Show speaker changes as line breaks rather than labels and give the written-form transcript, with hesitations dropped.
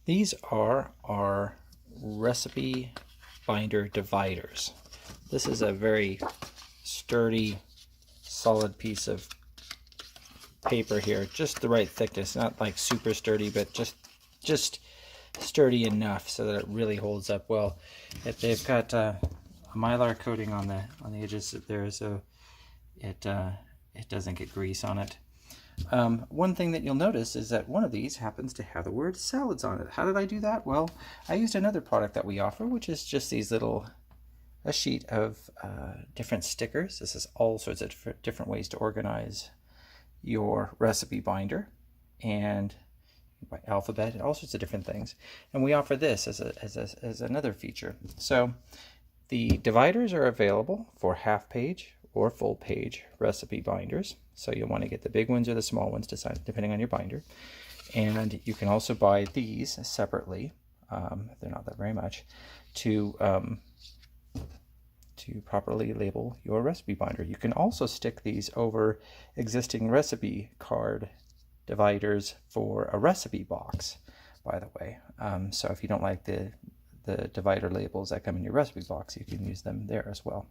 These are our recipe binder dividers. This is a very sturdy, solid piece of paper here, just the right thickness, not like super sturdy, but just sturdy enough so that it really holds up well. They've got a mylar coating on the edges there, so it doesn't get grease on it. One thing that you'll notice is that one of these happens to have the word salads on it. How did I do that? Well, I used another product that we offer, which is just these a sheet of different stickers. This is all sorts of different ways to organize your recipe binder, and by alphabet and all sorts of different things. And we offer this as another feature. So the dividers are available for half page or full page recipe binders. So you'll want to get the big ones or the small ones, depending on your binder. And you can also buy these separately. They're not that very much, to properly label your recipe binder. You can also stick these over existing recipe card dividers for a recipe box, by the way. So if you don't like the divider labels that come in your recipe box, you can use them there as well.